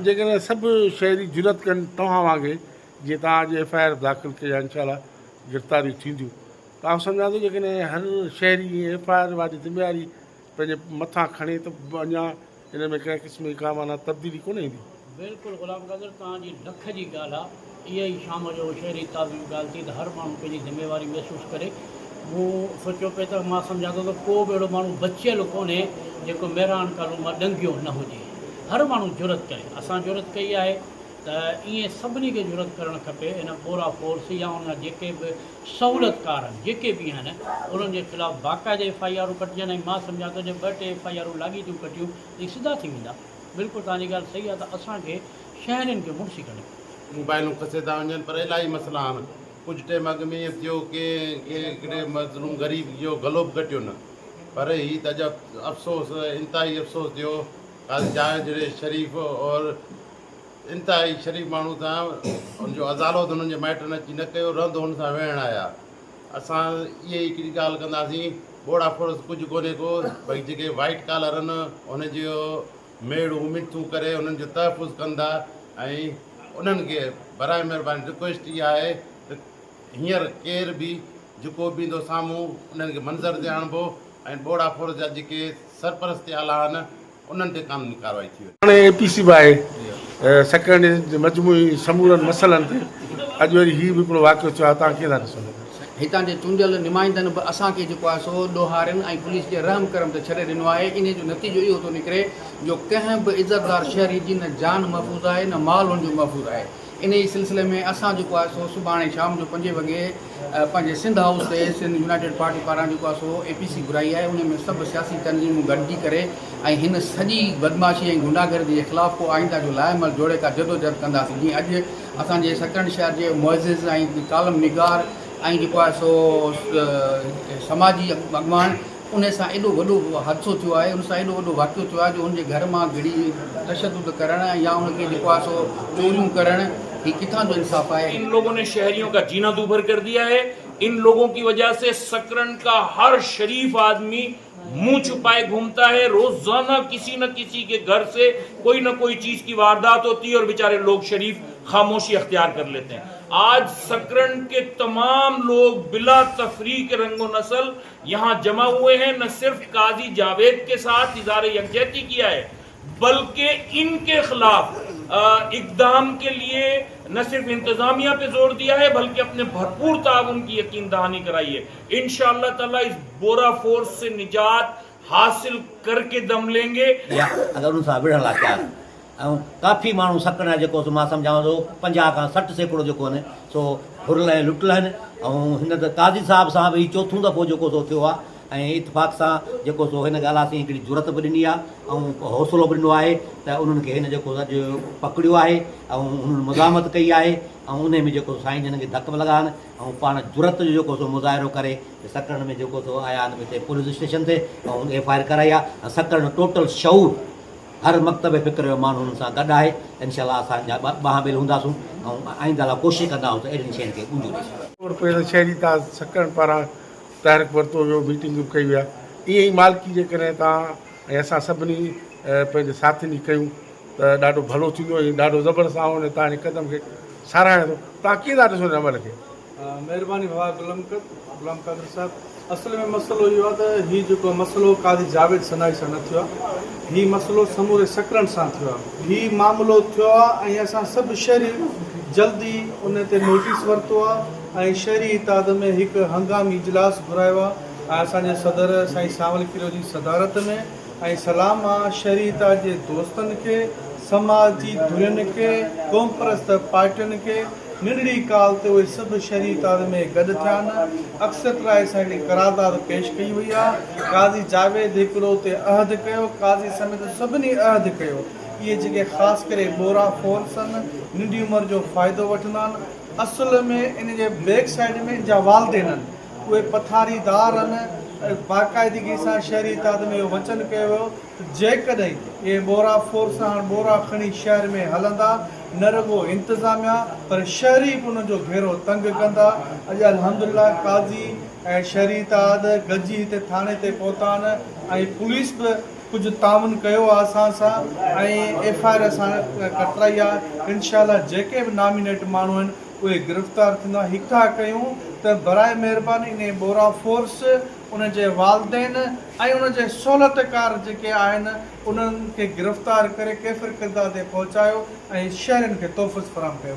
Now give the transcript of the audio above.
जेकॾहिं सभु शहरी जुरत कनि तव्हां वांगुरु जीअं तव्हां अॼु FIR दाख़िल कया इनशाला गिरफ़्तारियूं थींदियूं तव्हां सम्झा थो जेकॾहिं हर शहरी FIR वारी ज़िम्मेवारी पंहिंजे मथां खणे त अञा हिन में कंहिं क़िस्म जी का माना तब्दीली कोन ईंदी। बिल्कुलु ग़ुलाम क़दर तव्हांजी ॾख जी ॻाल्हि आहे। इहा ई शाम जो शहरी ताज़ी ॻाल्हि थी त हर माण्हू पंहिंजी ज़िम्मेवारी महसूसु करे। मूं सोचियो पिए त मां सम्झां थो त को बि अहिड़ो माण्हू बचियल कोन्हे जेको मेहरान कानून मां ॾंगियो न हुजे। हर माण्हू जुरत करे। असां जुरत कई आहे त ईअं सभिनी खे जुरत करणु खपे। हिन बोरा फोर्स या उन जेके बि सहूलियतकार आहिनि जेके बि आहिनि उन्हनि जे ख़िलाफ़ु बाक़ाइदे FIR कटिजनि। ऐं मां सम्झां थो जे 2-3 FIR लाॻी थियूं कटियूं त सिधा थी वेंदा। बिल्कुलु तव्हांजी ॻाल्हि सही आहे त असांखे शहरनि खे मुड़सी कनि। मोबाइलूं खसे था वञनि पर इलाही मसइला आहिनि। कुझु टाइम अॻु में ईअं थियो की हिकिड़े मज़लूम ग़रीब जो गलो बि कटियो न पर हीअ त जब अफ़सोस इंतिहाई अफ़सोस थियो काज़ी जावेद जहिड़े शरीफ़ और इंतिहाई शरीफ़ माण्हू सां हुनजो अदालत हुननि जे माइटनि अची न कयो रहंदो हुन सां वेहण आया। असां इहा ई हिकिड़ी ॻाल्हि कंदासीं बोड़ा फोर्स कुझु कोन्हे को भई जेके वाइट कॉलर आहिनि हुनजो मेड़ू मिठूं करे हुननि जो तहफ़ुज़ कंदा ऐं उन्हनि खे बराए महिरबानी रिक्वेस्ट इहा आहे त हींअर केर बि जेको बि ईंदो साम्हूं उन्हनि खे मंज़र ते आणिबो ऐं बोड़ा फोर्स जा जेके सरपरस्ती आला आहिनि उन्हनि ते कानूनी कार्रवाई थी वञे। हाणे APC बि आहे सेक्रेटरी मजमूई समूरनि मसइलनि ते अॼु वरी हीउ बि हिकिड़ो वाक़ियो थियो आहे। तव्हां कीअं था ॾिसो? हितां जे चूंडियल नुमाइंदनि बि असांखे जेको आहे सो ॾोहारनि ऐं पुलिस जे रहम करम ते छॾे ॾिनो आहे। इन जो नतीजो इहो थो निकिरे जो कंहिं बि इज़तदार शहरी जी न जान महफ़ूज़ आहे न माल हुनजो महफ़ूज़ आहे। इन ई सिलसिले में असां जेको आहे सो सुभाणे शाम जो 5 वॻे पंहिंजे सिंध हाउस ते सिंध यूनाइटेड पार्टी पारां जेको आहे सो APC घुराई आहे। उन में सभु सियासी तंज़ीमूं गॾिजी करे ऐं हिन सॼी बदमाशी ऐं गुंडागर्दी जे ख़िलाफ़ु को आईंदा जो लाइमल जोड़े का जदोजहद कंदासीं। जीअं अॼु असांजे सकरण शहर जे मुअज़िज़ ऐं कालम निगार ऐं जेको आहे सो समाजी अॻवान उन सां एॾो वॾो हादसो थियो आहे। उन सां एॾो वॾो वाक़ियो थियो आहे जो हुनजे घर मां घिड़ी तशद्दुद करणु या उनखे जेको आहे सो चोरियूं करणु ही किथां जो इंसाफ़ आहे। इन लोगों ने शहरियों का जीना दूभर कर दिया है। इन लोगों की वजह से सकरन का हर शरीफ आदमी मुंह छुपाए घूमता है। रोजाना किसी न किसी के घर से कोई न कोई चीज की वारदात होती है और बेचारे लोग शरीफ खामोशी अख्तियार कर लेते हैं। आज सकरन के तमाम लोग बिला तफरीक रंगो नस्ल यहाँ जमा हुए हैं। न सिर्फ काजी जावेद के साथ इज़हार यकजहती किया है बल्कि इनके खिलाफ इक़दाम के लिए न सिर्फ इंतजामिया पे जोर दिया है बल्कि अपने भरपूर ताउन की यकीन दहानी कराई है। इंशाअल्लाह ताला इस बोरा फोर्स से निजात हासिल करके दम लेंगे। अगर उन सां विढ़ण लाइ तयारु ऐं काफ़ी माण्हू सकण आहे जेको मां सम्झां थो 50 खां 60 सैकड़ो जेको आहिनि सो हुरल ऐं लुटियल आहिनि। ऐं हिन त काज़ी साहिब सां बि चोथों दफ़ो जेको सो थियो आहे ऐं इतफ़ाक़ सां जेको सो हिन ॻाल्हि असीं हिकिड़ी ज़रूरत बि ॾिनी आहे ऐं हौसलो बि ॾिनो आहे त उन्हनि खे हिन जेको अॼु पकड़ियो आहे ऐं उन्हनि मज़ामत कई आहे ऐं उन में जेको साईं जन खे धक लॻा आहिनि ऐं पाण ज़रूरत जो जेको सो मुज़ाहिरो करे सकरण में जेको सो आया आहिनि हिते पुलिस स्टेशन ते ऐं FIR कराई आहे। ऐं सकरण टोटल शऊर हर मकतब फ़िक्र जो माण्हू हुन सां गॾु आहे। इनशाला असांजा ॿाह बेल हूंदासूं ऐं आईंदा लाइ कोशिशि कंदा आहियूं त अहिड़ियुनि शयुनि खे गुंजो ॾिसूं। शहरी तव्हां सकण पारां तहरीक वरितो वियो मीटिंग कई विया ईअं ई मालिकी जेकॾहिं तव्हां ऐं असां सभिनी पंहिंजे साथियुनि कयूं त ॾाढो भलो थींदो ऐं ॾाढो ज़बरदस्त आहे। उन तव्हां हिन क़दम खे साराहियां थो। तव्हां कीअं था ॾिसो हिन अमल खे? महिरबानी भाउ गुलाम क़ादिर साहब। असल में मसइलो इहो आहे त हीउ जेको मसइलो काज़ी जावेद सनाई सां न थियो आहे। हीउ मसइलो समूरे सकरन सां थियो आहे। हीउ मामिलो थियो आहे ऐं असां सभु शहरी जल्दी उन ते नोटिस वरितो आहे ऐं शहरी इताद में हिकु हंगामी इजलास घुरायो आहे ऐं असांजे सदर साईं सावल किरो जी सदारत में ऐं सलाम आहे शहरी इताद जे दोस्तनि खे समाजी धुरियुनि खे क़ौम परस्त पार्टियुनि खे नंढड़ी काल ते उहे सभु शहरी इताद में गॾु थिया आहिनि। अक्सर राय सां हिकिड़ी करारदाद पेश कई वई आहे। काज़ी जावेद हिकिड़ो उते अहद कयो काज़ी समेत सभिनी अहद कयो। इहे जेके ख़ासि करे बोरा फोर्स आहिनि नंढी उमिरि जो फ़ाइदो वठंदा आहिनि। असुल में इन जे बैक साइड में जा वालदेन आहिनि उहे पथारीदार आहिनि। बाक़ाइदगी सां शहरी इताद में इहो वचन कयो वियो त जेकॾहिं इहे बोरा फोर्स हाणे बोरा खणी शहर में हलंदा न रुगो इंतिज़ामिया पर शहरी बि उनजो घेरो तंग कंदा। अॼु अल्हम्दुलिल्लाह काज़ी ऐं शहरी इताद गॾिजी हिते थाणे ते पहुता आहिनि ऐं पुलिस बि कुझु ताउन कयो आहे असां सां ऐं FIR असां कटराई आहे। इनशाला जेके बि नॉमिनेट माण्हू आहिनि उहे गिरफ़्तार थींदा। हिकु कयूं त बराए महिरबानी इन बोरा फोर्स उनजे वालदेन ऐं उनजे सहूलियतकार जेके आहिनि उन्हनि खे गिरफ़्तार करे कैफ़िर किरदार ते पहुचायो ऐं शहरनि खे तोहफ़ुज़ फ़राहम कयो।